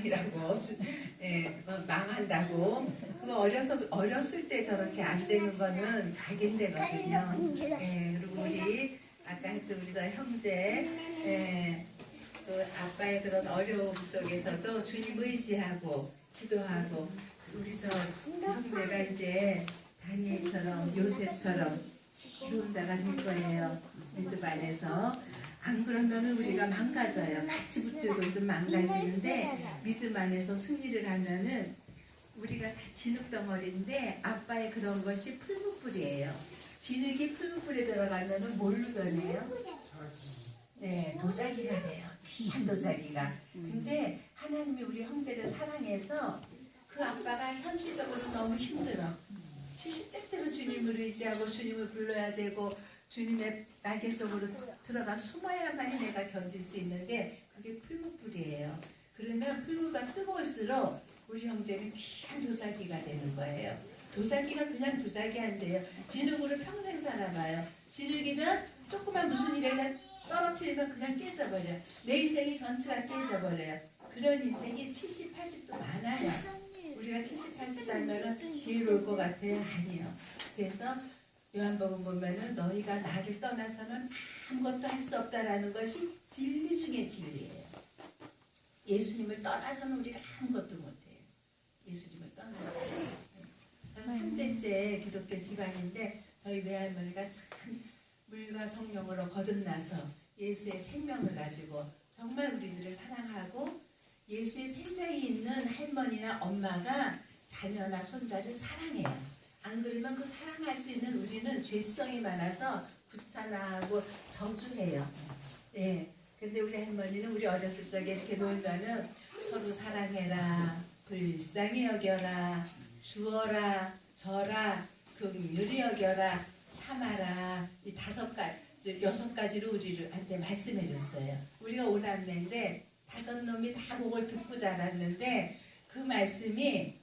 망이라고 예, 망한다고. 그거 어렸을 때 저렇게 안 되는 거는 각인되거든요. 예, 그리고 우리 아까 했던 우리 저 형제 예, 그 아빠의 그런 어려움 속에서도 주님 의지하고 기도하고 우리 저 형제가 이제 다니엘처럼 요셉처럼 지혜로운 자가 될 거예요. 믿음 안에서. 안 그러면 우리가 망가져요. 같이 붙들고 있으면 망가지는데 믿음 안에서 승리를 하면은 우리가 다 진흙덩어리인데 아빠의 그런 것이 풀무불이에요. 진흙이 풀무불에 들어가면은 뭘로 변해요? 네, 도자기가 돼요. 귀한 도자기가. 근데 하나님이 우리 형제를 사랑해서 그 아빠가 현실적으로 너무 힘들어. 시시때때로 주님을 의지하고 주님을 불러야 되고 주님의 날개 속으로 들어가 숨어야만이 내가 견딜 수 있는데 그게 풀무불이에요. 그러면 풀무가 뜨거울수록 우리 형제는 귀한 도자기가 되는 거예요. 도자기가 그냥 도자기 안 돼요. 진흙으로 평생 살아봐요. 진흙이면 조그만 무슨 일에 떨어뜨리면 그냥 깨져버려요. 내 인생이 전체가 깨져버려요. 그런 인생이 70, 80도 많아요. 우리가 70, 80 살면은 지혜로울 것 같아요? 아니요. 그래서 요한복음 보면은 너희가 나를 떠나서는 아무것도 할 수 없다라는 것이 진리 중에 진리예요. 예수님을 떠나서는 우리가 아무것도 못해요. 예수님을 떠나서는. 저는 3대째 기독교 집안인데 저희 외할머니가 참 물과 성령으로 거듭나서 예수의 생명을 가지고 정말 우리들을 사랑하고 예수의 생명이 있는 할머니나 엄마가 자녀나 손자를 사랑해요. 안 그러면 그 사랑할 수 있는 우리는 죄성이 많아서 귀찮아하고 저주해요. 예. 근데 우리 할머니는 우리 어렸을 적에 이렇게 놀면은 서로 사랑해라, 불쌍히 여겨라, 주어라, 져라, 긍휼히 여겨라, 참아라. 이 6가지로 우리한테 말씀해 줬어요. 우리가 오남매인데 5놈이 다 그걸 듣고 자랐는데 그 말씀이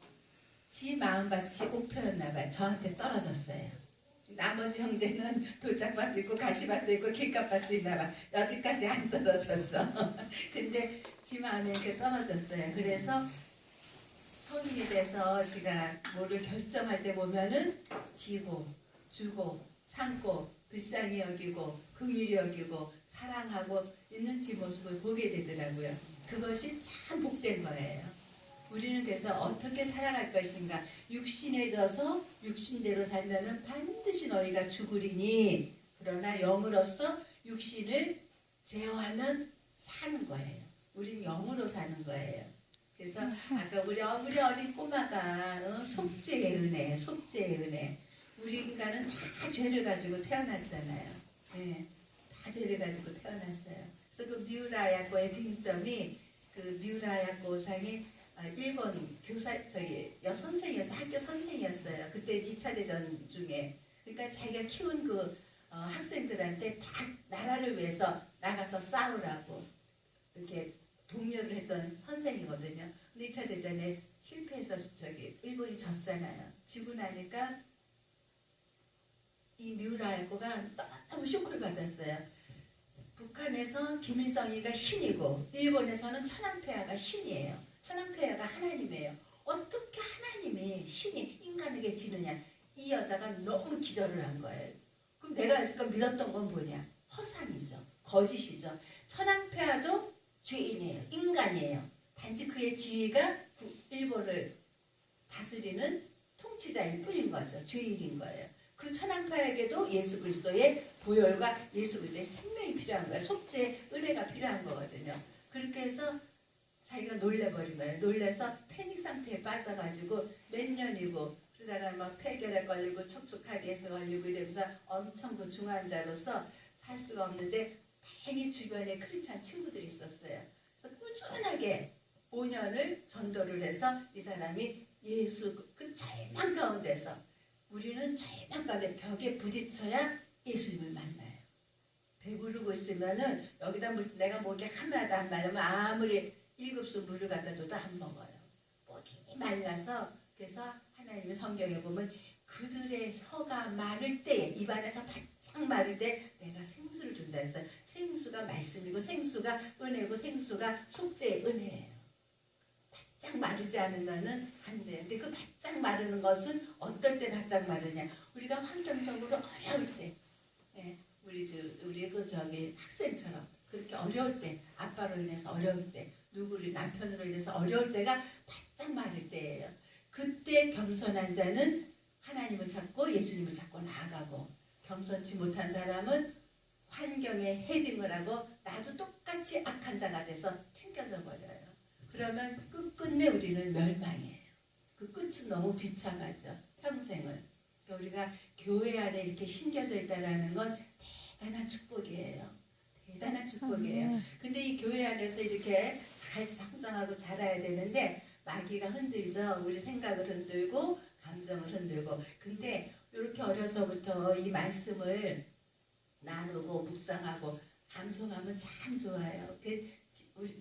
지 마음밭이 옥토였나 봐요. 저한테 떨어졌어요. 나머지 형제는 돌짝밭도 있고 가시밭도 있고 길값밭도 있나 봐. 여지까지 안 떨어졌어. 근데 지 마음에 이렇게 떨어졌어요. 그래서 성인이 돼서 제가 뭐를 결정할 때 보면은 지고 주고 참고 불쌍히 여기고 긍휼히 여기고 사랑하고 있는 지 모습을 보게 되더라고요. 그것이 참 복된 거예요. 우리는 그래서 어떻게 살아갈 것인가. 육신에 져서 육신대로 살면은 반드시 너희가 죽으리니 그러나 영으로서 육신을 제어하면 사는 거예요. 우린 영으로 사는 거예요. 그래서 아까 우리 어린 꼬마가 속죄의 은혜, 속죄의 은혜. 우리 인간은 다 죄를 가지고 태어났잖아요. 네, 다 죄를 가지고 태어났어요. 그래서 그 미우라야코의 빙점이 그 미우라야코 상이 일본 여선생이었어요. 학교 선생이었어요. 그때 2차 대전 중에. 그러니까 자기가 키운 그 학생들한테 다 나라를 위해서 나가서 싸우라고 이렇게 독려를 했던 선생이거든요. 근데 2차 대전에 실패해서 일본이 졌잖아요. 지고 나니까 이 미우라야코가 너무 쇼크를 받았어요. 북한에서 김일성이가 신이고 일본에서는 천황폐하가 신이에요. 천황폐하가 하나님이에요. 어떻게 하나님이 신이 인간에게 지느냐. 이 여자가 너무 기절을 한 거예요. 그럼 내가 여지껏 믿었던 건 뭐냐. 허상이죠. 거짓이죠. 천황폐하도 죄인이에요. 인간이에요. 단지 그의 지위가 일본을 다스리는 통치자일 뿐인 거죠. 죄인인 거예요. 그 천황폐하에게도 예수 그리스도의 보혈과 예수 그리스도의 생명이 필요한 거예요. 속죄의 은혜가 필요한 거거든요. 그렇게 해서 자기가 놀래버린 거예요. 놀래서 패닉 상태에 빠져가지고 몇 년이고 그러다가 막 폐결에 걸리고 촉촉하게해서 걸리고 이러면서 엄청 그 중환자로서 살 수가 없는데 다행히 주변에 크리스찬 친구들이 있었어요. 그래서 꾸준하게 5년을 전도를 해서 이 사람이 예수 그 절망 가운데서 우리는 절망 가운데 벽에 부딪혀야 예수님을 만나요. 배부르고 있으면은 여기다 내가 목이 하나도 안 말라면 아무리 7수 물을 갖다 줘도 안 먹어요. 목이 말라서 그래서 하나님의 성경에 보면 그들의 혀가 마를 때 입안에서 바짝 마를 때 내가 생수를 준다 했어요. 생수가 말씀이고 생수가 은혜고 생수가 속죄의 은혜예요. 바짝 마르지 않으면은 안 돼. 근데 그 바짝 마르는 것은 어떨 때 바짝 마르냐? 우리가 환경적으로 어려울 때, 예, 우리 그 저기 학생처럼 그렇게 어려울 때, 아빠로 인해서 어려울 때, 누구를 남편으로 인해서 어려울 때가 바짝 마를 때예요. 그때 겸손한 자는 하나님을 찾고 예수님을 찾고 나아가고, 겸손치 못한 사람은 환경에 헤딩을 하고 나도 똑같이 악한 자가 돼서 튕겨져 버려요. 그러면 끝끝내 우리는 멸망이에요. 그 끝은 너무 비참하죠. 평생을. 우리가 교회 안에 이렇게 심겨져 있다는 건 대단한 축복이에요. 대단한 축복이에요. 근데 이 교회 안에서 이렇게 잘 성장하고 자라야 되는데 마귀가 흔들죠. 우리 생각을 흔들고 감정을 흔들고. 근데 이렇게 어려서부터 이 말씀을 나누고 묵상하고 암송하면 참 좋아요.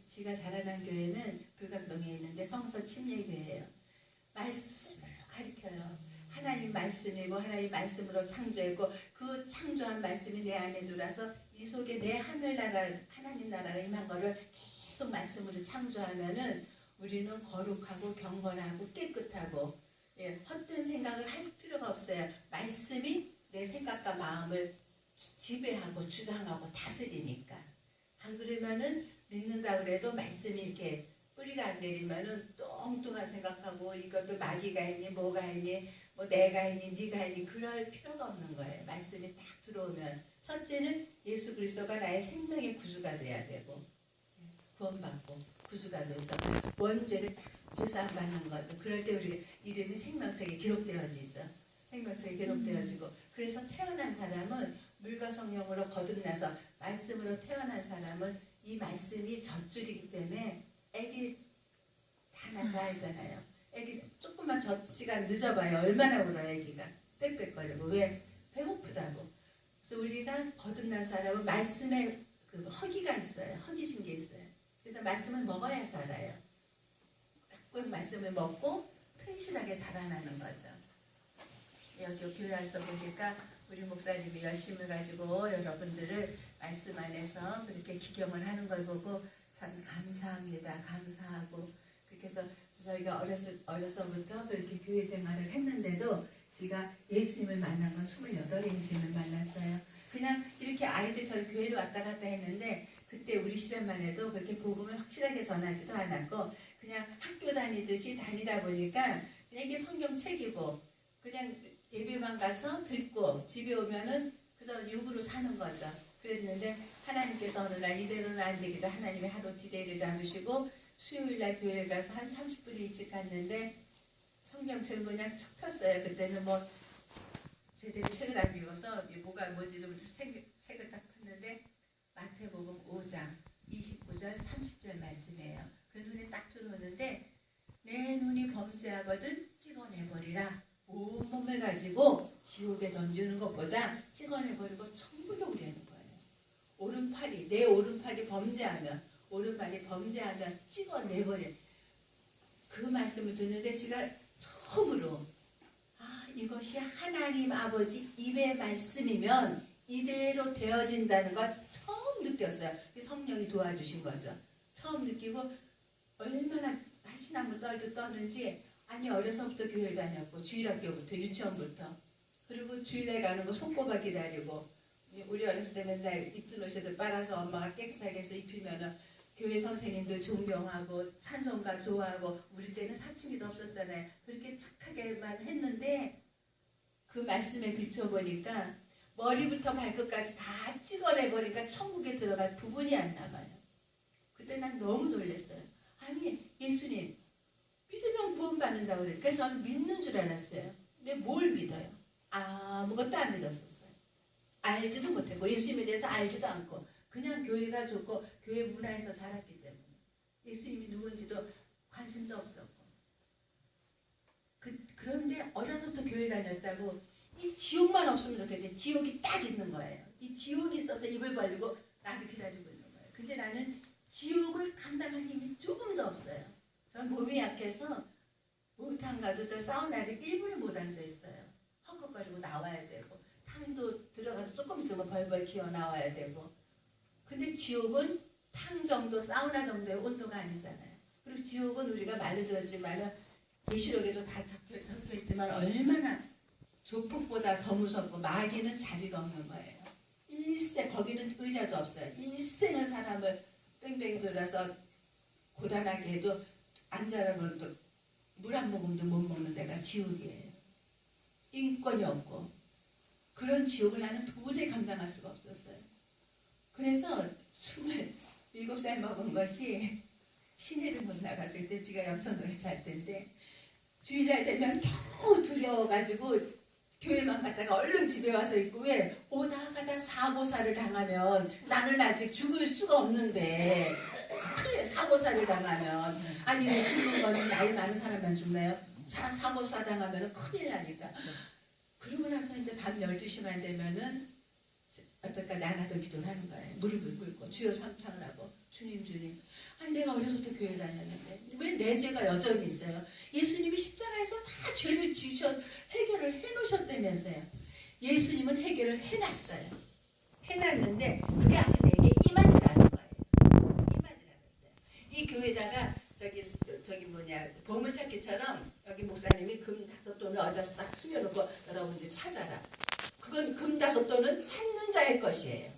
지가 자라난 교회는 불감동에 있는데 성서 침례교회예요. 말씀을 가르쳐요. 하나님 말씀이고 하나님 말씀으로 창조했고 그 창조한 말씀이 내 안에 들어와서 이 속에 내 하늘나라 하나님 나라가 임한 거를 계속 말씀으로 창조하면은 우리는 거룩하고 경건하고 깨끗하고, 예, 헛된 생각을 할 필요가 없어요. 말씀이 내 생각과 마음을 지배하고 주장하고 다스리니까. 안 그러면은 믿는다 그래도 말씀이 이렇게 뿌리가 안 내리면은 뚱뚱한 생각하고 이것도 마귀가 했니 뭐가 했니 뭐 내가 했니 네가 했니 그럴 필요가 없는 거예요. 말씀이 딱 들어오면 첫째는 예수 그리스도가 나의 생명의 구주가 돼야 되고, 구원받고 구주가 돼서 원죄를 딱 주사받는 거죠. 그럴 때 우리 이름이 생명책에 기록되어지죠. 생명책에 기록되어지고, 그래서 태어난 사람은 물과 성령으로 거듭나서 말씀으로 태어난 사람은 이 말씀이 젖줄이기 때문에 애기 다 나서 알잖아요. 애기 조금만 시간 늦어봐요. 얼마나 울어요. 애기가 빽빽거리고. 왜? 배고프다고. 그래서 우리가 거듭난 사람은 말씀에 그 허기가 있어요. 허기진 게 있어요. 그래서 말씀을 먹어야 살아요. 꼭 말씀을 먹고 튼실하게 살아나는 거죠. 여기 교회에서 보니까 우리 목사님이 열심을 가지고 여러분들을 말씀 안에서 그렇게 기경을 하는 걸 보고 참 감사합니다. 감사하고, 그렇게 해서 저희가 어려서부터 그렇게 교회 생활을 했는데도 제가 예수님을 만난 건 28에 예수님을 만났어요. 그냥 이렇게 아이들처럼 교회를 왔다 갔다 했는데 그때 우리 시절만 해도 그렇게 복음을 확실하게 전하지도 않았고 그냥 학교 다니듯이 다니다 보니까 그냥 이게 성경책이고 그냥 예배만 가서 듣고 집에 오면은 그저 육으로 사는 거죠. 그랬는데 하나님께서 어느 날 이대로는 안 되겠다. 하나님의 하루 디데이를 잡으시고 수요일날 교회에 가서 한 30분 일찍 갔는데 성경책을 그냥 척 폈어요. 그때는 뭐 제대로 책을 안 읽어서 뭐가 뭔지도 모르고 책을 딱 폈는데 마태복음 5장 29절 30절 말씀이에요. 그 눈에 딱 들어오는데 내 눈이 범죄하거든 찍어내버리라. 온몸을 가지고 지옥에 던지는 것보다 찍어내버리고 천국에 오려는 거예요. 오른팔이, 내 오른팔이 범죄하면 찍어내버려. 그 말씀을 듣는데 제가 처음으로 이것이 하나님 아버지 입의 말씀이면 이대로 되어진다는 걸 처음 느꼈어요. 성령이 도와주신 거죠. 처음 느끼고 얼마나 다시나무 떨듯 떠는지. 아니 어려서부터 교회를 다녔고 주일학교부터 유치원부터 그리고 주일에 가는 거 손꼽아 기다리고, 우리 어렸을 때 맨날 입던 옷을 빨아서 엄마가 깨끗하게 해서 입히면은 교회 선생님들 존경하고 찬송가 좋아하고, 우리 때는 사춘기도 없었잖아요. 그렇게 착하게만 했는데 그 말씀에 비춰보니까 머리부터 발끝까지 다 찍어내버리니까 천국에 들어갈 부분이 안 남아요. 그때 난 너무 놀랐어요. 아니 예수님 믿으면 구원받는다고 그래요. 그래서 저는 믿는 줄 알았어요. 근데 뭘 믿어요? 아무것도 안 믿었었어요. 알지도 못했고 예수님에 대해서 알지도 않고 그냥 교회가 좋고 교회 문화에서 자랐기 때문에 예수님이 누군지도 관심도 없었고. 그런데 어려서부터 교회 다녔다고 이 지옥만 없으면 좋겠는데 지옥이 딱 있는 거예요. 이 지옥이 있어서 입을 벌리고 나를 기다리고 있는 거예요. 근데 나는 지옥을 감당할 힘이 조금도 없어요. 전 몸이 약해서 목욕탕 가도 저 사우나를 1분을 못 앉아 있어요. 헛헛거리고 나와야 되고 탕도 들어가서 조금 있으면 벌벌 기어 나와야 되고. 근데 지옥은 탕 정도 사우나 정도의 온도가 아니잖아요. 그리고 지옥은 우리가 말해줬지만 계시록에도 다 적혀 있지만 얼마나 조폭보다 더 무섭고 마귀는 자비가 없는 거예요. 일생 거기는 의자도 없어요. 일생을 사람을 뺑뺑이 돌아서 고단하게 해도 앉아라면 또 물 한 모금도 못 먹는 데가 지옥이에요. 인권이 없고 그런 지옥을 나는 도저히 감당할 수가 없었어요. 그래서 27살 먹은 것이 시내를 못 나갔을 때 제가 영천동에 살 때인데 주일날 되면 너무 두려워가지고 교회만 갔다가 얼른 집에 와서 있고 왜 오다 가다 사고사를 당하면 나는 아직 죽을 수가 없는데 큰일 사고사를 당하면 아니 죽는 거는 나이 많은 사람만 죽나요? 사고사 당하면 큰일 나니까 그러고 나서 이제 밤 12시만 되면은 어떡까지 안 하던 기도를 하는 거예요. 무릎을 꿇고 주여 삼창을 하고 주님 아니 내가 어렸을 때 교회 다녔는데 왜 내 죄가 여전히 있어요? 예수님이 십자가에서 다 죄를 지셔 해결을 해놓으셨다면서요. 예수님은 해결을 해놨어요. 해놨는데 그게 아직 내게 임하지라는 거예요. 임하지라면서요. 이 교회다가 저기 뭐냐 보물찾기처럼 여기 목사님이 금 5돈을 어디서 딱 숨겨놓고 여러분들이 찾아라. 그건 금 5돈은 찾는 자의 것이에요.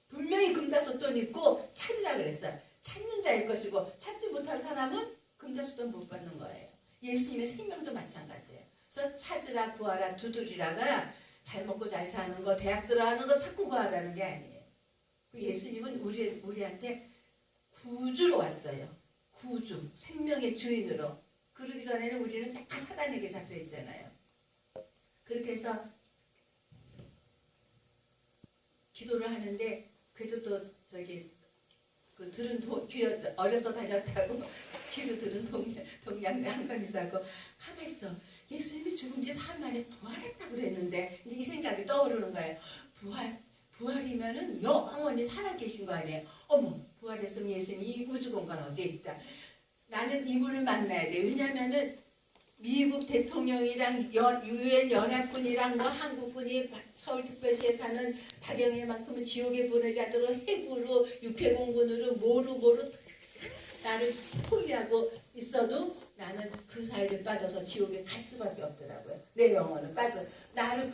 분명히 금 5돈 있고 찾으라 그랬어요. 찾는 자의 것이고 찾지 못한 사람은 금 5돈 못 받는 거예요. 예수님의 생명도 마찬가지예요. 그래서 찾으라 구하라 두드리라가 잘 먹고 잘 사는 거 대학 들어가는 거 찾고 구하라는 게 아니에요. 예수님은 우리한테 구주로 왔어요. 구주, 생명의 주인으로. 그러기 전에는 우리는 다 사단에게 잡혀 있잖아요. 그렇게 해서 기도를 하는데 그래도 또 그 들은 어려서 다녔다고 귀로 들은 동양대 한 번 있었고 가만 있어. 예수님이 죽은 지 3일 만에 부활했다고 그랬는데 이제 이 생각이 떠오르는 거예요. 부활이면은 영원히 살아계신 거 아니에요. 어머 부활했으면 예수님이 이 우주공간 어디에 있다. 나는 이분을 만나야 돼. 왜냐면은 미국 대통령이랑 유엔 연합군이랑 뭐 한국군이 서울특별시에 사는 박영애만큼은 지옥에 보내지 않도록 핵으로 육해공군으로 뭐로 나를 포위하고 있어도 나는 그 사이를 빠져서 지옥에 갈 수밖에 없더라고요. 내 영혼은 빠져. 나를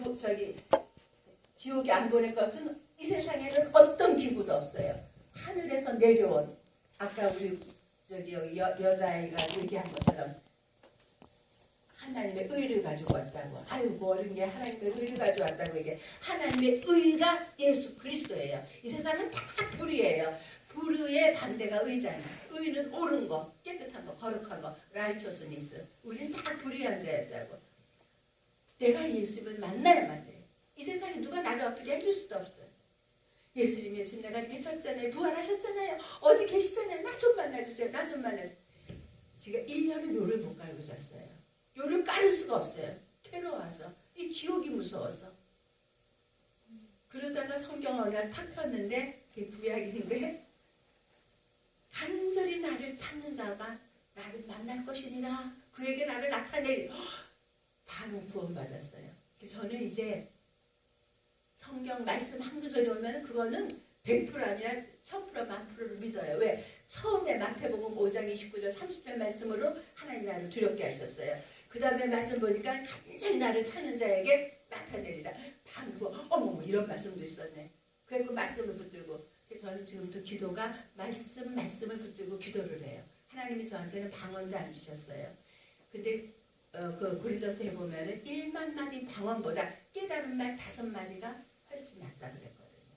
지옥에 안 보낼 것은 이 세상에는 어떤 기구도 없어요. 하늘에서 내려온 아까 우리 여자아이가 얘기한 것처럼 하나님의 의를 가지고 왔다고. 아유 뭐 어른 게 하나님의 의를 가지고 왔다고 얘기해. 하나님의 의가 예수 그리스도예요. 이 세상은 다 불의예요. 불의의 반대가 의잖아. 의는 옳은 거, 깨끗한 거, 거룩한 거, 라이처스니스. 우리는 다 불의한 자였다고. 내가 예수님을 만나야만 돼. 이 세상에 누가 나를 어떻게 해줄 수도 없어요. 예수님 내가 이렇게 쳤잖아요. 부활하셨잖아요. 어디 계시잖아요. 나 좀 만나주세요. 나 좀 만나주세요. 제가 1년을 요를 못 깔고 잤어요. 요를 깔을 수가 없어요. 괴로워서. 이 지옥이 무서워서. 그러다가 성경 어느 날 탁 폈는데 그게 구약인데 간절히 나를 찾는 자가 나를 만날 것이니라. 그에게 나를 나타내리. 반응 구원받았어요. 저는 이제 성경 말씀 한 구절이 오면 그거는 100% 아니라 1000% 만프로를 믿어요. 왜? 처음에 마태복음 5장 29절 30절 말씀으로 하나님 나를 두렵게 하셨어요. 그 다음에 말씀 보니까 간절히 나를 찾는 자에게 나타내리라. 반구 어머 이런 말씀도 있었네. 그래서 그 말씀을 붙들고 저는 지금도 기도가 말씀을 붙들고 기도를 해요. 하나님이 저한테는 방언도 안 주셨어요. 근데 그 고린도서에 보면은 1만 마디 방언보다 깨달은 말 5마디가 훨씬 낫다 그랬거든요.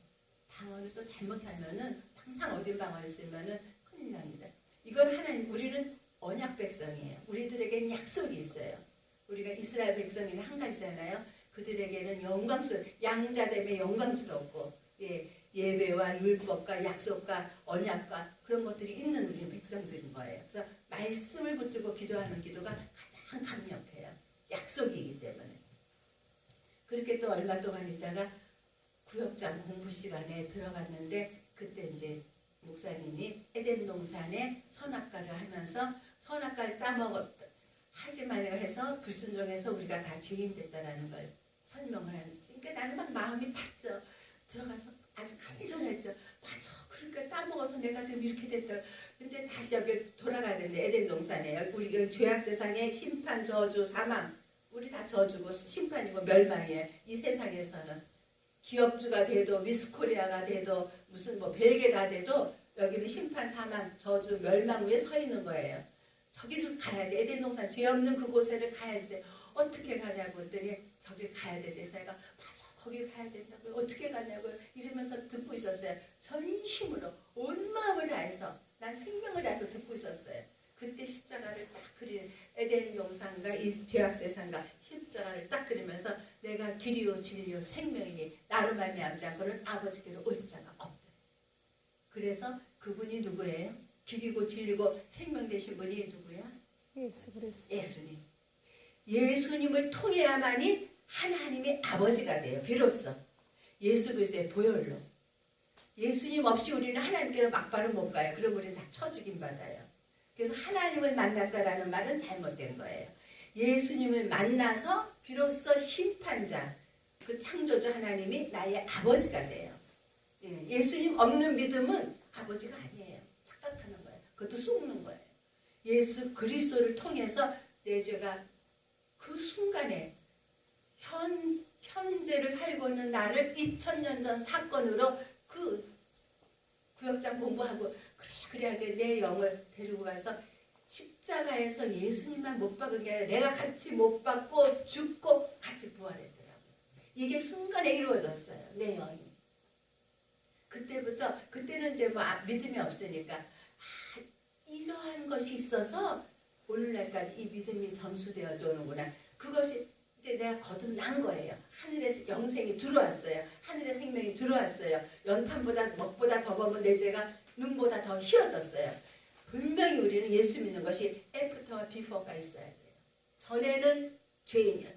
방언을 또 잘못하면은 항상 어딘 방언을 쓰면은 큰일 납니다. 이건 하나님 우리는 언약 백성이에요. 우리들에게는 약속이 있어요. 우리가 이스라엘 백성이는 한 가지잖아요. 그들에게는 양자됨의 영광스럽고 예배와 율법과 약속과 언약과 그런 것들이 있는 우리 백성들인 거예요. 그래서 말씀을 붙들고 기도하는 기도가 가장 강력해요. 약속이기 때문에. 그렇게 또 얼마 동안 있다가 구역장 공부 시간에 들어갔는데 그때 이제 목사님이 에덴 동산에 선악과를 하면서 선악과를 하지만 해서 불순종해서 우리가 다 죄인 됐다라는 걸 설명을 하는지. 그러니까 나는 막 마음이 탔죠. 들어가서 아주 간절했죠. 맞아. 그러니까 따먹어서 내가 지금 이렇게 됐다. 근데 다시 여기 돌아가야 되는데 에덴 동산에 우리 죄악 세상에 심판, 저주, 사망 우리 다 저주고 심판이고 멸망이에요. 이 세상에서는 기업주가 돼도 미스코리아가 돼도 무슨 뭐 벨게가 돼도 여기는 심판, 사망, 저주, 멸망 위에 서 있는 거예요. 저기를 가야 돼. 에덴 동산 죄 없는 그곳에를 가야지. 어떻게 가냐고 했더니 저기 가야 돼. 내사가 맞아. 거기 가야 된다고. 어떻게 가냐고 이러면서 듣고 있었어요. 전심으로 온 마음을 다해서 난 생명을 다해서 듣고 있었어요. 그때 십자가를 딱 그리는 에덴 동산과 이 죄악 세상과 십자가를 딱 그리면서 내가 길이요 진리요 생명이니 나로 말미암지 않고는 아버지께로 올 자가 없다. 그래서 그분이 누구예요? 길이고 진리고 생명 되신 분이 누구야? 예수 그리스도. 예수님. 예수님을 통해야만이 하나님의 아버지가 돼요. 비로소 예수 그리스도의 보혈로. 예수님 없이 우리는 하나님께로 막바로 못 가요. 그럼 우리는 다 쳐죽임 받아요. 그래서 하나님을 만났다라는 말은 잘못된 거예요. 예수님을 만나서 비로소 심판자, 그 창조주 하나님이 나의 아버지가 돼요. 예수님 없는 믿음은 아버지가 아니에요. 착각하는 거예요. 그것도 속는 거예요. 예수 그리스도를 통해서 내 죄가 그 순간에 현재를 살고 있는 나를 2000년 전 사건으로 그 구역장 공부하고 그래야 내 영을 데리고 가서 십자가에서 예수님만 못 박은 게 아니라 내가 같이 못 박고 죽고 같이 부활했더라고요. 이게 순간에 이루어졌어요. 내 영이. 그때는 이제 뭐 믿음이 없으니까 이러한 것이 있어서 오늘날까지 이 믿음이 전수되어져 오는구나. 그것이 이제 내가 거듭난 거예요. 하늘에서 영생이 들어왔어요. 하늘의 생명이 들어왔어요. 연탄보다 먹보다 더 먹은 내 죄가 눈보다 더 희어졌어요. 분명히 우리는 예수 믿는 것이 애프터와 비포가 있어야 돼요. 전에는 죄인이었더니,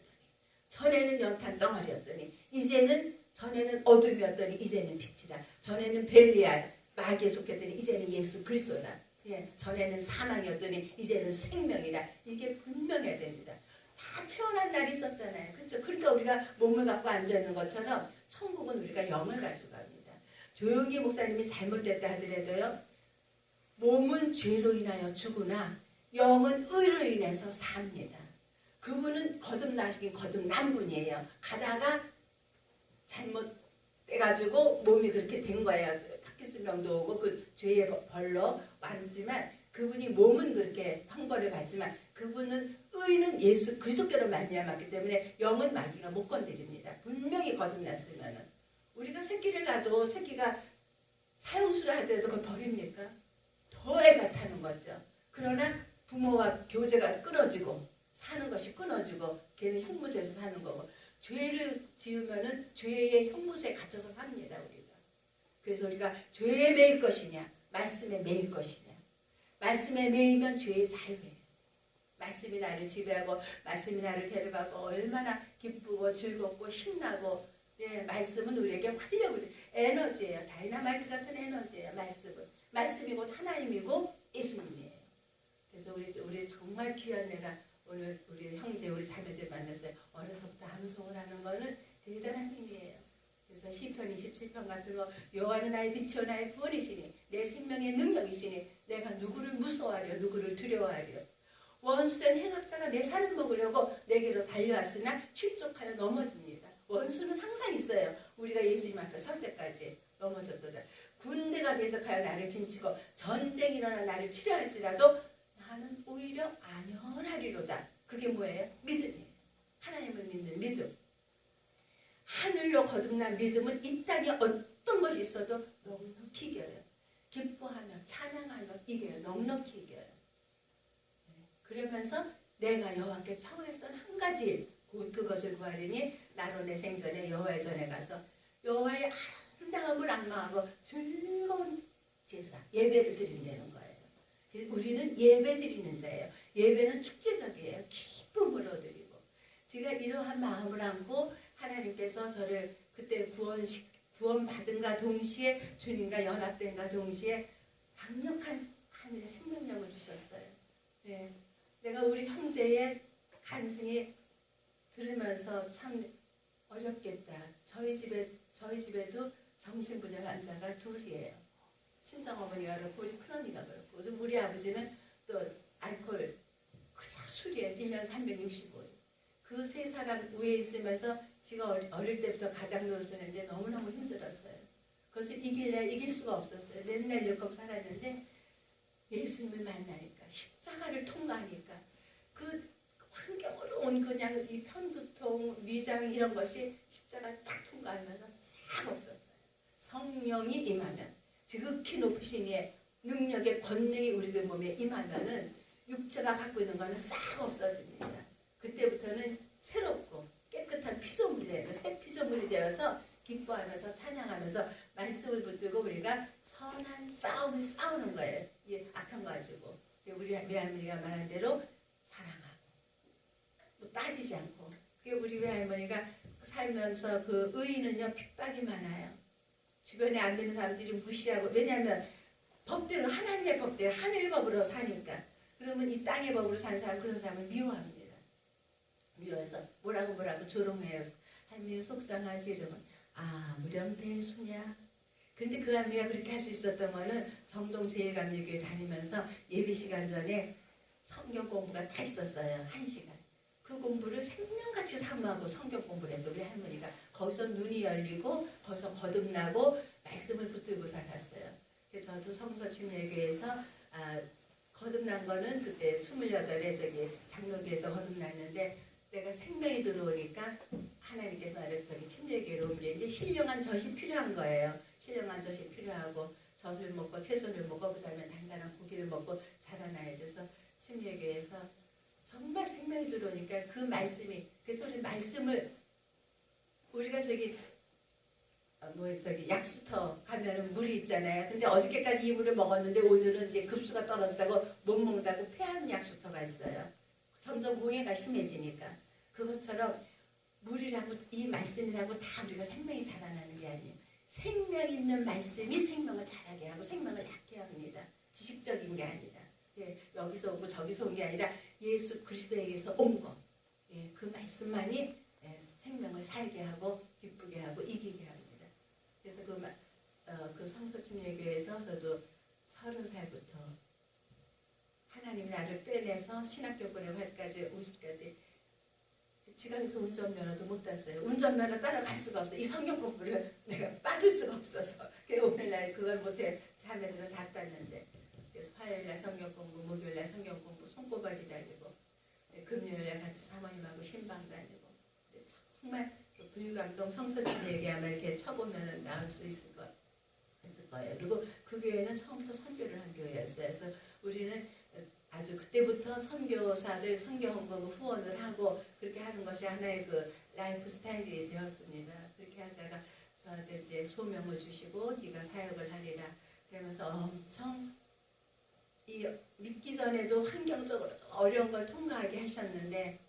전에는 연탄 덩어리였더니, 전에는 어둠이었더니 이제는 빛이라. 전에는 벨리알 마귀에 속했더니 이제는 예수 그리스도다. 전에는 사망이었더니 이제는 생명이라. 이게 분명해야 됩니다. 다 태어난 날이 있었잖아요. 그렇죠? 그러니까 우리가 몸을 갖고 앉아있는 것처럼 천국은 우리가 영을 가지고 갑니다. 조용히 목사님이 잘못됐다 하더라도요. 몸은 죄로 인하여 죽으나 영은 의로 인해서 삽니다. 그분은 거듭나시긴 거듭난 분이에요. 가다가 잘못돼가지고 몸이 그렇게 된 거예요. 파킨슨병도 오고 그 죄의 벌로 왔지만 그분이 몸은 그렇게 형벌을 받지만 그분은 의는 예수 그리스도께로 말미암았기 때문에 영은 마귀가 못 건드립니다. 분명히 거듭났으면은 우리가 새끼를 낳아도 새끼가 사형수를 하더라도 그걸 버립니까? 더 애가 타는 거죠. 그러나 부모와 교제가 끊어지고 사는 것이 끊어지고 걔는 형무소에서 사는 거고 죄를 지으면은 죄의 형무소에 갇혀서 삽니다. 우리가. 그래서 우리가 죄에 매일 것이냐 말씀에 매일 것이냐. 말씀에 매이면 죄의 자유예요. 말씀이 나를 지배하고 말씀이 나를 데려가고 얼마나 기쁘고 즐겁고 신나고 말씀은 우리에게 활력을 줘. 에너지예요. 다이너마이트 같은 에너지예요. 말씀이 곧 하나님이고 예수님이에요. 그래서 우리 정말 귀한 내가 오늘 우리 형제 우리 자매들 만났어요. 어려서부터 암송을 하는 거는 대단한 힘이에요. 그래서 시편 27편 같은 거 여호와는 나의 빛이요 나의 구원이시니 내 생명의 능력이시니 내가 누구를 무서워하려 누구를 두려워하려. 원수된 행악자가 내 살을 먹으려고 내게로 달려왔으나 실족하여 넘어집니다. 원수는 항상 있어요. 우리가 예수님 앞에 설 때까지 넘어졌도다. 군대가 대적하여 나를 진치고 전쟁이 일어나 나를 치료할지라도 나는 오히려 안연하리로다. 그게 뭐예요? 믿음이에요. 하나님을 믿는 믿음. 하늘로 거듭난 믿음은 이 땅에 어떤 것이 있어도 넉넉히 이겨요. 기뻐하며 찬양하며 이겨요. 넉넉히 이겨요. 그러면서 내가 여호와께 청했던 한 가지 곧 그것을 구하리니 나로 내 생전에 여호와의 전에 가서 여호와의 아름다움을 악망하고 즐거운 제사 예배를 드린다는 거예요. 우리는 예배 드리는 자예요. 예배는 축제적이에요. 기쁨으로 드리고 제가 이러한 마음을 안고 하나님께서 저를 그때 구원받은가 동시에 주님과 연합된가 동시에 강력한 하늘의 생명력을 주셨어요. 내가 우리 형제의 간증이 들으면서 참 어렵겠다. 저희 집에도 정신분열 환자가 둘이에요. 친정 어머니가 그렇고 우리 큰언니가 그렇고 우리 아버지는 또 알코올 그냥 술이에 1년 365일 그 세 사람 위에 있으면서 제가 어릴 때부터 가장 노릇을 했는데 너무너무 힘들었어요. 그것을 이길 수가 없었어요. 맨날 이렇게 살았는데 예수님을 만나니까 십자가를 통과하니까 그 환경으로 온 그냥 이 편두통, 위장 이런 것이 십자가를 딱 통과하면서 싹 없었어요. 성령이 임하면 지극히 높으신 이의 능력의 권능이 우리들 몸에 임하면은 육체가 갖고 있는 거는 싹 없어집니다. 그때부터는 새롭고 깨끗한 피조물이 되어서 새 피조물이 되어서 기뻐하면서 찬양하면서 말씀을 붙들고 우리가 선한 싸움을 싸우는 거예요. 이 악한 거 가지고 우리 외할머니가 말한 대로 사랑하고 또 빠지지 않고 우리 외할머니가 살면서 그 의인은요 핍박이 많아요. 주변에 안 되는 사람들이 무시하고 왜냐하면 법대로 하나님의 법대로 하늘의 법으로 사니까 그러면 이 땅의 법으로 사는 사람 그런 사람을 미워합니다. 미워해서 뭐라고 조롱해요. 할머니 속상하지 이러면 아무렴 대수냐. 근데 그 할머니가 그렇게 할 수 있었던 거는 정동 제일감리교회 다니면서 예배 시간 전에 성경 공부가 다 있었어요. 1시간. 그 공부를 생명같이 사모하고 성경 공부를 해서 우리 할머니가 거기서 눈이 열리고 거기서 거듭나고 말씀을 붙들고 살았어요. 그래서 저도 성서침례교회에서 거듭난 거는 그때 28에 저기 장로교에서 거듭났는데 내가 생명이 들어오니까 하나님께서 나를 저기 침례교회로 옮겨 이제 신령한 젖이 필요한 거예요. 신령한 젖이 필요하고 젖을 먹고 채소를 먹고 그다음에 단단한 고기를 먹고 자라나야 돼서 침례교회에서 정말 생명이 들어오니까 그 말씀이 그래서 우리 말씀을 우리가 저기 약수터 가면은 물이 있잖아요. 근데 어저께까지 이 물을 먹었는데 오늘은 이제 급수가 떨어지다고 못 먹는다고 폐하는 약수터가 있어요. 점점 공해가 심해지니까 그것처럼 물이라고 이 말씀이라고 다 우리가 생명이 자라나는 게 아니에요. 생명 있는 말씀이 생명을 자라게 하고 생명을 낳게 합니다. 지식적인 게 아니라 여기서 오고 저기서 온 게 아니라 예수 그리스도에게서 온 거. 그 말씀만이 생명을 살게 하고 기쁘게 하고 이기게 합니다. 그래서 그 성서침례교회에서 저도 30살부터 하나님 나를 빼내서 신학교 보내고 할까지 50까지 지각에서 운전면허도 못 땄어요. 운전면허 따라갈 수가 없어요. 이 성경 공부를 내가 빠질 수가 없어서 오늘날 그걸 못해 자매들은 다 땄는데 그래서 화요일날 성경 공부, 목요일날 성경 공부 손꼽아기 다니고 금요일날 같이 사모님하고 신방 다니고 정말 불감동 성서침례교회 이렇게 쳐보면 나올 수 있을 거예요. 그리고 그 교회는 처음부터 선교를 한 교회였어요. 그래서 우리는 아주 그때부터 선교사들 선교헌금 후원을 하고 그렇게 하는 것이 하나의 그 라이프 스타일이 되었습니다. 그렇게 하다가 저한테 이제 소명을 주시고 네가 사역을 하리라 그러면서 엄청 이 믿기 전에도 환경적으로 어려운 걸 통과하게 하셨는데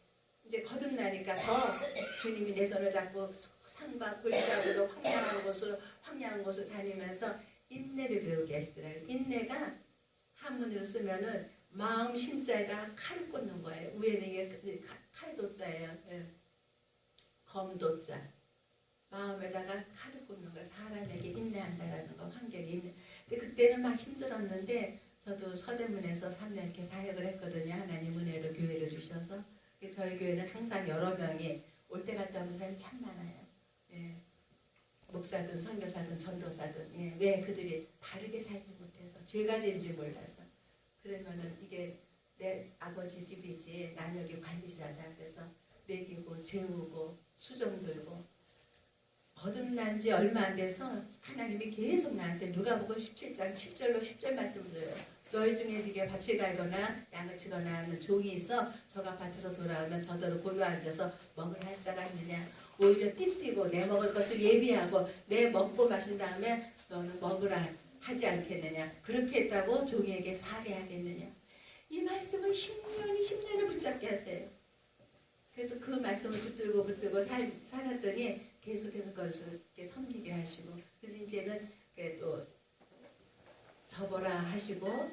이제 거듭나니까 더 주님이 내 손을 잡고 산과 골짜기로 황량한 곳을 다니면서 인내를 배우게 하시더라고요. 인내가 한문으로 쓰면은 마음 신자에다 칼을 꽂는 거예요. 위에는 이게 칼도자예요. 검도자. 마음에다가 칼을 꽂는 거예요. 사람에게 인내한다라는 거, 환경에 인내. 근데 그때는 막 힘들었는데 저도 서대문에서 3년 이렇게 사역을 했거든요. 하나님 은혜로 교회를 주셔서. 저희 교회는 항상 여러 명이 올 때 갔다 오는 사람이 참 많아요. 목사든 선교사든 전도사든 왜 그들이 바르게 살지 못해서 죄가 지은지 몰라서 그러면은 이게 내 아버지 집이지 난 여기 관리자다 그래서 먹이고 재우고 수종 들고 거듭난 지 얼마 안 돼서 하나님이 계속 나한테 누가복음 17장 7절로 10절 말씀을 드려요. 너희 중에 네게 밭을 갈거나 양을 치거나 하는 종이 있어 저가 밭에서 돌아오면 저더러 골로 앉아서 먹을 할 자가 있느냐. 오히려 띠띠고 내 먹을 것을 예비하고 내 먹고 마신 다음에 너는 먹으라 하지 않겠느냐. 그렇게 했다고 종에게 살해하겠느냐. 이 말씀을 10년 20년을 붙잡게 하세요. 그래서 그 말씀을 붙들고 살았더니 계속해서 그것을 섬기게 하시고 그래서 이제는 또 접어라 하시고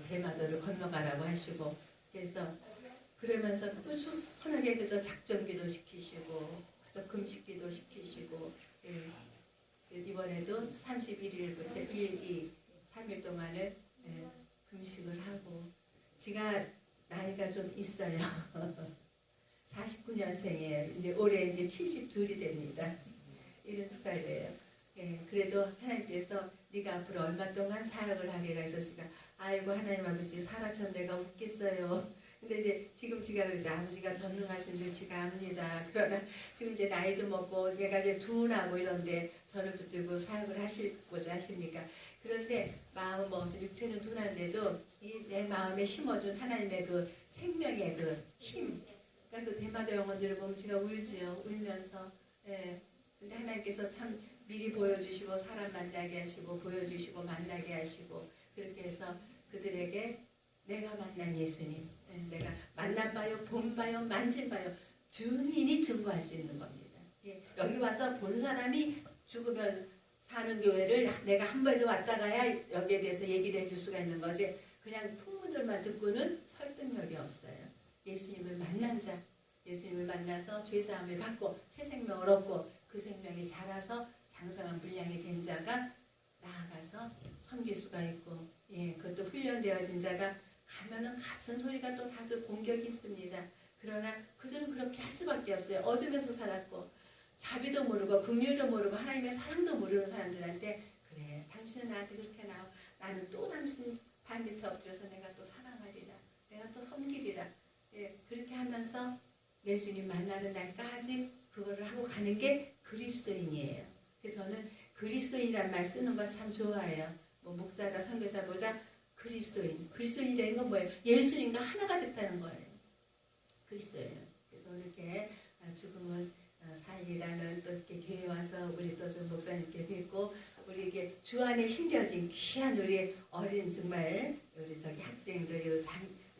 대마도를 건너가라고 하시고 그래서 그러면서 꾸준하게 그저 작전기도 시키시고 그저 금식기도 시키시고 이번에도 31일부터 1, 2, 3일 동안은 금식을 하고 지가 나이가 좀 있어요. 49년생이에요. 이제 올해 이제 72이 됩니다. 72살이에요. 예, 그래도 하나님께서 네가 앞으로 얼마 동안 사역을 하리라 해서 제가 아이고 하나님 아버지 살아천 내가 웃겠어요. 근데 이제 지금 제가 그러죠. 아버지가 전능하신 줄 제가 압니다. 그러나 지금 이제 나이도 먹고 내가 이제 둔하고 이런데 저를 붙들고 사역을 하시고자 하십니까? 그런데 마음은 먹어서 육체는 둔한데도 이 내 마음에 심어준 하나님의 그 생명의 그 힘. 그러니까 그 대마도 영혼들을 보면 제가 울지요. 울면서. 예. 근데 하나님께서 참 미리 보여주시고 사람 만나게 하시고 보여주시고 만나게 하시고 그렇게 해서 그들에게 내가 만난 예수님, 내가 만나봐요, 본봐요, 만질봐요 주인이 증거할 수 있는 겁니다. 예, 여기 와서 본 사람이 죽으면 사는 교회를 내가 한 번도 왔다 가야 여기에 대해서 얘기를 해줄 수가 있는 거지 그냥 풍문들만 듣고는 설득력이 없어요. 예수님을 만난 자, 예수님을 만나서 죄사함을 받고 새 생명을 얻고 그 생명이 자라서 장성한 분량이 된 자가 나아가서 섬길 수가 있고 예, 그것도 훈련되어진 자가 가면은 같은 소리가 또 다들 공격이 있습니다. 그러나 그들은 그렇게 할 수밖에 없어요. 어둠에서 살았고 자비도 모르고 긍휼도 모르고 하나님의 사랑도 모르는 사람들한테 그래 당신은 나한테 그렇게 나와 나는 또 당신 발 밑에 엎드려서 내가 또 사랑하리라 내가 또 섬기리라 예, 그렇게 하면서 예수님 만나는 날까지 그거를 하고 가는 게 그리스도인이에요. 그래서 저는 그리스도인이란 말 쓰는 거 참 좋아해요. 뭐 목사다 선교사보다 그리스도인이라는 건 뭐예요? 예수님과 하나가 됐다는 거예요. 그리스도예요. 그래서 이렇게 죽음은 삶이라는 또 이렇게 교회 와서 우리 또 좀 목사님께 뵙고 우리 이게 주 안에 심겨진 귀한 우리 어린 정말 우리 저기 학생들이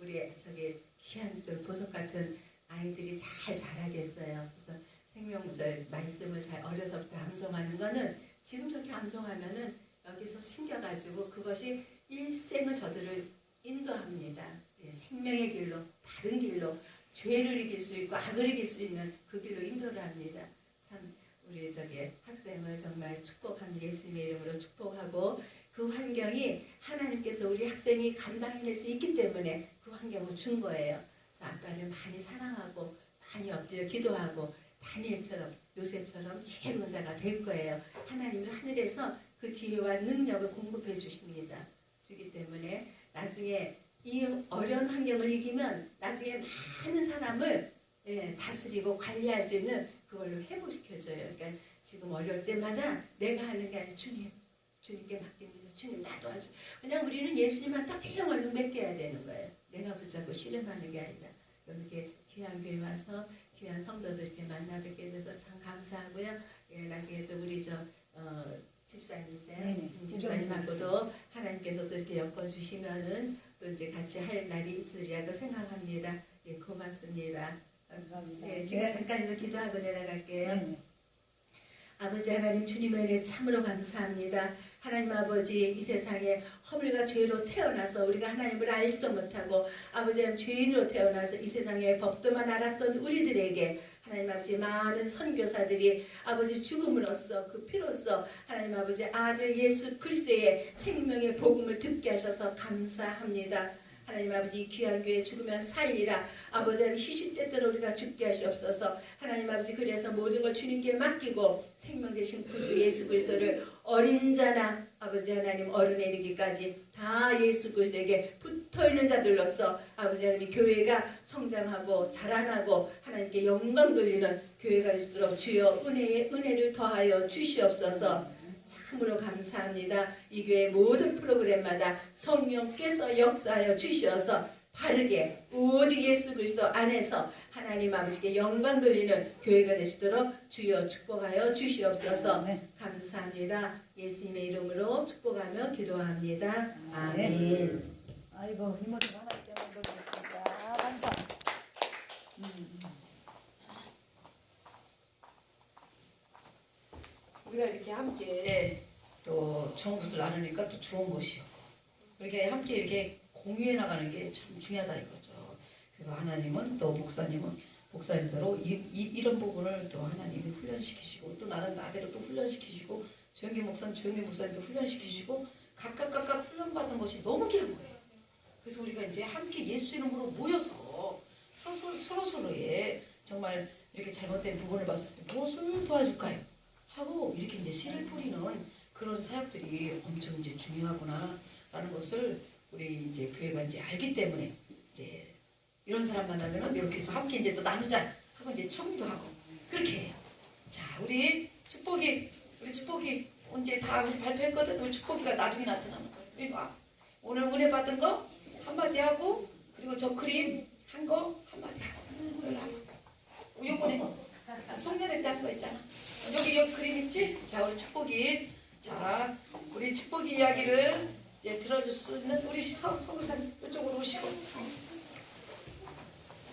우리 저기 귀한 좀 보석 같은 아이들이 잘 자라겠어요. 그래서 말씀을 잘 어려서부터 암송하는 거는 지금 저렇게 암송하면은 여기서 심겨가지고 그것이 일생을 저들을 인도합니다. 예, 생명의 길로, 바른 길로, 죄를 이길 수 있고 악을 이길 수 있는 그 길로 인도를 합니다. 참 우리 저기 학생을 정말 축복합니다. 예수님의 이름으로 축복하고 그 환경이 하나님께서 우리 학생이 감당해낼 수 있기 때문에 그 환경을 준 거예요. 그래서 아빠를 많이 사랑하고 많이 엎드려 기도하고 다니엘처럼 요셉처럼 지혜로운 자가 될 거예요. 하나님은 하늘에서 그 지혜와 능력을 공급해 주십니다. 주기 때문에 나중에 이 어려운 환경을 이기면 나중에 많은 사람을 다스리고 관리할 수 있는 그걸로 회복시켜줘요. 그러니까 지금 어려울 때마다 내가 하는 게 아니라 주님께 맡깁니다. 주님 나도와줘. 그냥 우리는 예수님한테 훌륭한 맡겨야 되는 거예요. 내가 붙잡고 실현하는 게 아니라 이렇게 귀한 교회 와서 귀한 성도들 이렇게 만나 뵙게 돼서 참 감사하고요. 예, 나중에 또 우리 집사님이세요. 집사님하고도 하나님께서도 이렇게 엮어주시면은 또 이제 같이 할 날이 있으리라고 생각합니다. 예, 고맙습니다. 감사합니다. 예, 지금 잠깐 기도하고 내려갈게요. 네. 아버지 하나님 주님의 은혜 참으로 감사합니다. 하나님 아버지 이 세상에 허물과 죄로 태어나서 우리가 하나님을 알지도 못하고 아버지 하나님 죄인으로 태어나서 이 세상의 법도만 알았던 우리들에게 하나님 아버지 많은 선교사들이 아버지 죽음으로써 그 피로써 하나님 아버지 아들 예수 그리스도의 생명의 복음을 듣게 하셔서 감사합니다. 하나님 아버지 이 귀한 교회 죽으면 살리라. 아버지 하나님 시시때때로 우리가 죽게 하시옵소서. 하나님 아버지 그래서 모든 걸 주님께 맡기고 생명 되신 구주 예수 그리스도를 어린 자나 아버지 하나님 어른에 이르기까지 다 예수 그리스도에게 붙어있는 자들로서 아버지 하나님 교회가 성장하고 자라나고 하나님께 영광 돌리는 교회가 있도록 주여 은혜를 더하여 주시옵소서. 참으로 감사합니다. 이 교회 모든 프로그램마다 성령께서 역사하여 주셔서 바르게 오직 예수 그리스도 안에서 하나님 아버지께 영광 돌리는 교회가 되시도록 주여 축복하여 주시옵소서. 감사합니다. 예수님의 이름으로 축복하며 기도합니다. 아멘. 아이고 이모도 하나님께 만들겠습니다. 감사. 우리가 이렇게 함께 또 좋은 것을 나누니까 또 좋은 것이요. 이렇게 함께 이렇게 공유해 나가는 게 참 중요하다 이거죠. 그래서 하나님은 또 목사님대로 이런 부분을 또 하나님이 훈련시키시고 또 나는 나대로 또 훈련시키시고 조영기 목사님도 훈련시키시고 각각 훈련받은 것이 너무 귀한 거예요. 그래서 우리가 이제 함께 예수 이름으로 모여서 서로서로의 정말 이렇게 잘못된 부분을 봤을 때 무엇을 도와줄까요? 하고 이렇게 이제 씨를 뿌리는 그런 사역들이 엄청 이제 중요하구나라는 것을 우리 이제 교회가 이제 알기 때문에 이제 이런 사람 만나면은 이렇게 해서 함께 이제 또 나누자 하고 이제 청도 하고 그렇게 해요. 자, 우리 축복이 언제 다 우리 발표했거든. 우리 축복이가 나중에 나타나는 거예요. 이리 와. 오늘 은혜 받은 거 한마디 하고 그리고 저 그림 한 거 한마디 하고 여기 와봐. 요번에 송년회 때 한 거 있잖아. 여기 그림 있지? 자, 우리 축복이 자, 우리 축복이 이야기를 이제 들어줄 수 있는 우리 성교사님 이쪽으로 오시고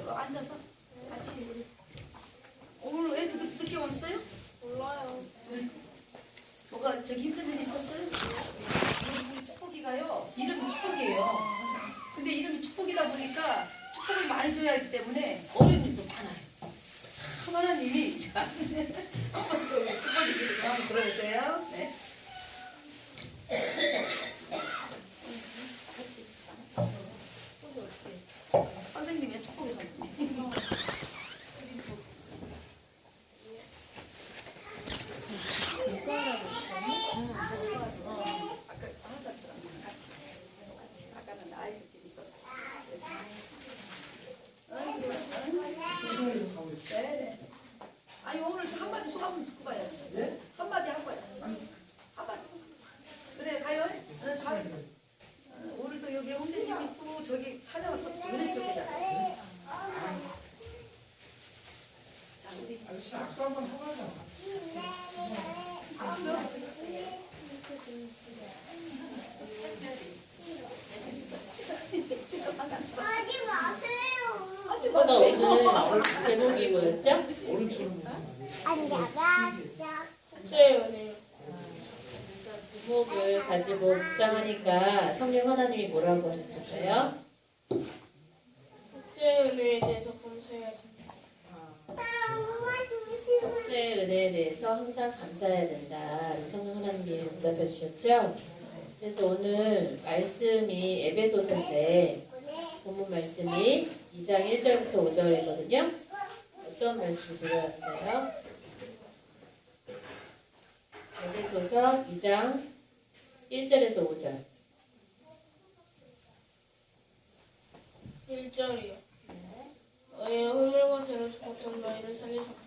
앉아서 같이 우리 오늘 왜 늦게 왔어요? 몰라요. 뭐가 저기 힘든 일 있었어요? 우리 축복이가요 이름이 축복이에요. 근데 이름이 축복이다 보니까 축복을 많이 줘야 하기 때문에 어려운 일도 많아요. 참 하나님이 자 한번 또 축복이 기도 한번 들어보세요. 네. 같이 선생님의 축복의 선생님. 아까는 아이들끼리 있어서. 네네. 아니 오늘 한마디 소감 듣고 가야지. 네? 한마디 하고 가야지. 한마디. 그래 가요. 응, 가요. 오늘도 여기 홍대님 있고 저기 찬양을 또 은혜스럽게 잘. 자 우리 아저씨 악수 한번 해봐요. 박수. 하지 마세요. 오늘 제목이 뭐였죠? 오른쪽으로. 앉아봐. 제목을 가지고 묵상하니까 성령 하나님이 뭐라고 하셨을까요? 축제의 은혜에 대해서 감사해야 된다. 엄마 조심해. 첫째 은혜에 대해서 항상 감사해야 된다. 성령 하나님이 응답해 주셨죠? 그래서 오늘 말씀이 에베소서인데 본문 말씀이 2장 1절부터 5절이거든요. 어떤 말씀 들어왔어요? 에베소서 2장 1절에서 5절. 1절이요. 너의 허물과 죄로 죽었던 너희를 살리셨고